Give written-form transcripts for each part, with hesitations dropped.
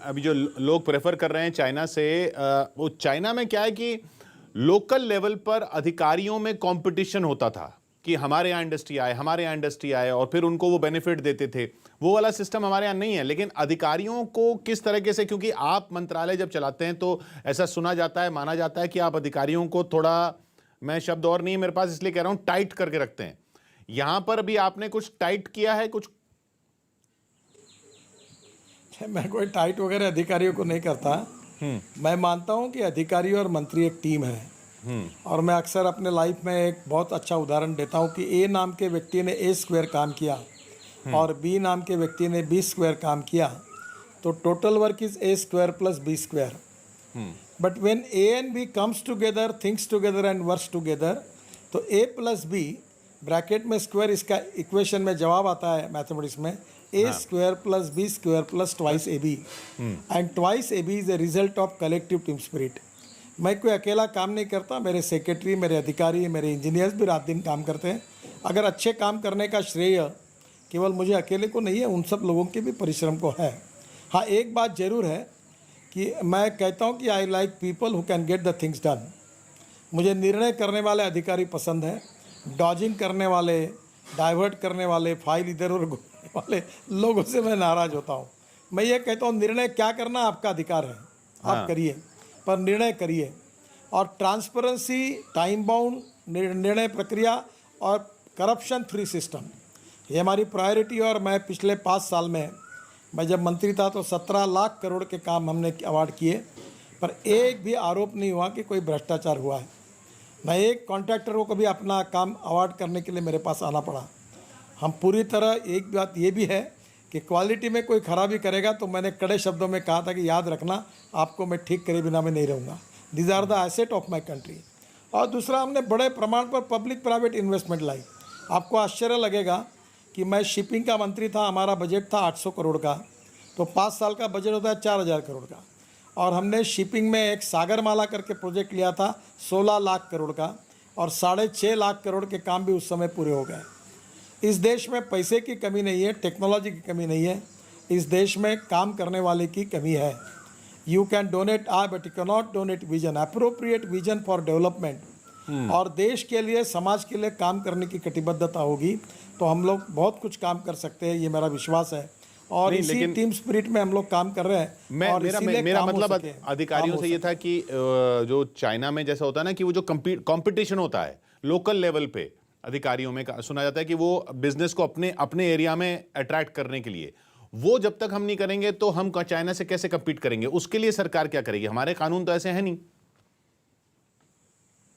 अभी जो लोग प्रेफर कर रहे हैं चाइना से, वो चाइना में क्या है कि लोकल लेवल पर अधिकारियों में कंपटीशन होता था कि हमारे यहाँ इंडस्ट्री आए, हमारे यहाँ इंडस्ट्री आए, और फिर उनको वो बेनिफिट देते थे। वो वाला सिस्टम हमारे यहाँ नहीं है। लेकिन अधिकारियों को किस तरीके से, क्योंकि आप मंत्रालय जब चलाते हैं तो ऐसा सुना जाता है, माना जाता है कि आप अधिकारियों को थोड़ा, मैं शब्द और नहीं है मेरे पास इसलिए कह रहा हूं, टाइट करके रखते हैं। यहां पर भी आपने कुछ टाइट किया है? कुछ मैं कोई टाइट वगैरह अधिकारियों को नहीं करता। मैं मानता हूं कि अधिकारी और मंत्री एक टीम है। और मैं अक्सर अपने लाइफ में एक बहुत अच्छा उदाहरण देता हूं कि ए नाम के व्यक्ति ने ए स्क्वायर काम किया और बी नाम के व्यक्ति ने बी स्क्वायर काम किया, तो total work is A square plus B square. But when A and B comes together, thinks together and works together, तो ए प्लस बी ब्रैकेट में स्क्वायर, इसका इक्वेशन में जवाब आता है मैथमेटिक्स में A square plus B square plus twice A B, and twice A B is a result of collective team spirit. मैं कोई अकेला काम नहीं करता, मेरे सेक्रेटरी, मेरे अधिकारी, मेरे इंजीनियर्स भी रात दिन काम करते हैं। अगर अच्छे काम करने का श्रेय केवल मुझे अकेले को नहीं है, उन सब लोगों के भी परिश्रम को है। हाँ, एक बात ज़रूर है कि मैं कहता हूँ कि I like people who can get the things done. मुझे निर्णय करने वाले अधिकारी पसंद है। डॉजिंग करने वाले, डाइवर्ट करने वाले, फाइल इधर उधर घूमने वाले लोगों से मैं नाराज़ होता हूँ। मैं ये कहता हूँ, निर्णय क्या करना आपका अधिकार है, आप करिए, पर निर्णय करिए। और ट्रांसपेरेंसी, टाइम बाउंड निर्णय प्रक्रिया और करप्शन फ्री सिस्टम, ये हमारी प्रायोरिटी। और मैं पिछले 5 साल में, मैं जब मंत्री था तो 17 लाख करोड़ के काम हमने अवार्ड किए, पर एक भी आरोप नहीं हुआ कि कोई भ्रष्टाचार हुआ है। मैं एक कॉन्ट्रैक्टर को कभी अपना काम अवार्ड करने के लिए मेरे पास आना पड़ा। हम पूरी तरह, एक बात ये भी है कि क्वालिटी में कोई खराबी करेगा तो मैंने कड़े शब्दों में कहा था कि याद रखना, आपको मैं ठीक करे बिना मैं नहीं रहूँगा। These are the asset of my country. और दूसरा, हमने बड़े प्रमाण पर पब्लिक प्राइवेट इन्वेस्टमेंट लाई। आपको आश्चर्य लगेगा कि मैं शिपिंग का मंत्री था, हमारा बजट था 800 करोड़ का, तो 5 साल का बजट होता है 4000 करोड़ का। और हमने शिपिंग में एक सागरमाला करके प्रोजेक्ट लिया था 16 लाख करोड़ का, और 6.5 लाख करोड़ के काम भी उस समय पूरे हो गए। इस देश में पैसे की कमी नहीं है, टेक्नोलॉजी की कमी नहीं है, इस देश में काम करने वाले की कमी है। You can donate I but you can not donate vision, appropriate vision for development. और देश के लिए, समाज के लिए काम करने की कटिबद्धता होगी तो हम लोग बहुत कुछ काम कर सकते हैं, ये मेरा विश्वास है। और इसी टीम स्पिरिट में हम लोग काम कर रहे हैं। मेरा मतलब अधिकारियों से ये था कि जो चाइना में जैसा होता है ना कि वो जो कंपटीशन होता है लोकल लेवल पे, अधिकारियों में सुना जाता है कि वो बिजनेस को अपने एरिया में अट्रैक्ट करने के लिए, वो जब तक हम नहीं करेंगे तो हम चाइना से कैसे कम्पीट करेंगे? उसके लिए सरकार क्या करेगी? हमारे कानून तो ऐसे हैं नहीं।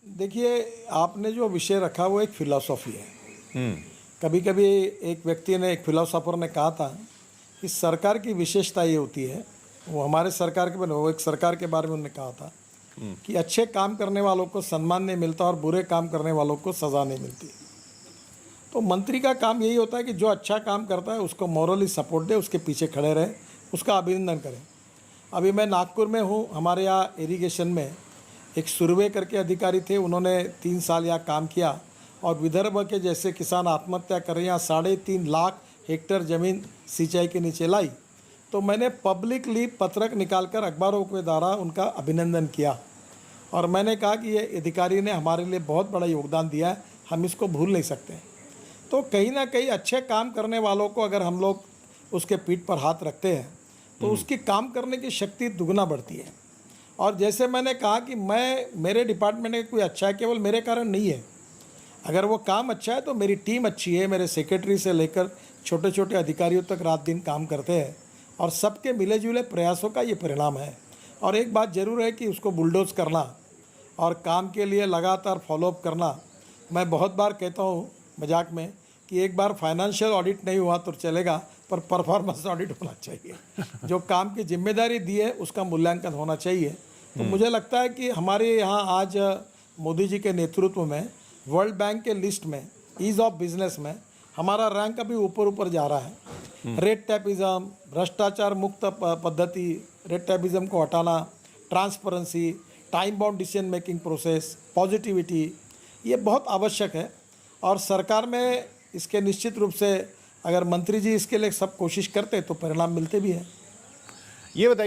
देखिए, आपने जो विषय रखा वो एक फिलॉसफी है। कभी कभी एक व्यक्ति ने, एक फिलोसोफर ने कहा था कि सरकार की विशेषता ये होती है, वो हमारे सरकार के, वो एक सरकार के बारे में उन्होंने कहा था कि अच्छे काम करने वालों को सम्मान नहीं मिलता और बुरे काम करने वालों को सज़ा नहीं मिलती। तो मंत्री का काम यही होता है कि जो अच्छा काम करता है उसको मॉरली सपोर्ट दे, उसके पीछे खड़े रहे, उसका अभिनंदन करें। अभी मैं नागपुर में हूँ, हमारे यहाँ इरिगेशन में एक सुरवे करके अधिकारी थे, उन्होंने 3 साल यहाँ काम किया और विदर्भ के जैसे किसान आत्महत्या कर रहे हैं, 3.5 लाख हेक्टेयर ज़मीन सिंचाई के नीचे लाई। तो मैंने पब्लिकली पत्रक निकालकर अखबारों के द्वारा उनका अभिनंदन किया और मैंने कहा कि ये अधिकारी ने हमारे लिए बहुत बड़ा योगदान दिया है, हम इसको भूल नहीं सकते। तो कहीं ना कहीं अच्छे काम करने वालों को अगर हम लोग उसके पीठ पर हाथ रखते हैं तो उसकी काम करने की शक्ति दुगना बढ़ती है। और जैसे मैंने कहा कि मेरे डिपार्टमेंट में कोई अच्छा है केवल मेरे कारण नहीं है, अगर वो काम अच्छा है तो मेरी टीम अच्छी है, मेरे सेक्रेटरी से लेकर छोटे छोटे अधिकारियों तक रात दिन काम करते हैं और सबके मिले जुले प्रयासों का ये परिणाम है। और एक बात ज़रूर है कि उसको बुलडोज करना और काम के लिए लगातार फॉलोअप करना। मैं बहुत बार कहता हूँ मजाक में कि एक बार फाइनेंशियल ऑडिट नहीं हुआ तो चलेगा, पर परफॉर्मेंस ऑडिट होना चाहिए। जो काम की जिम्मेदारी दी है उसका मूल्यांकन होना चाहिए। तो मुझे लगता है कि हमारे यहाँ आज मोदी जी के नेतृत्व में वर्ल्ड बैंक के लिस्ट में ईज़ ऑफ बिजनेस में हमारा रैंक अभी ऊपर जा रहा है। रेड टैपिज्म, भ्रष्टाचार मुक्त पद्धति, रेड टैपिज्म को हटाना, transparency, time bound decision making process, positivity, ये बहुत आवश्यक है। और सरकार में इसके निश्चित रूप से अगर मंत्री जी इसके लिए सब कोशिश करते तो परिणाम मिलते भी हैं। ये बताइए।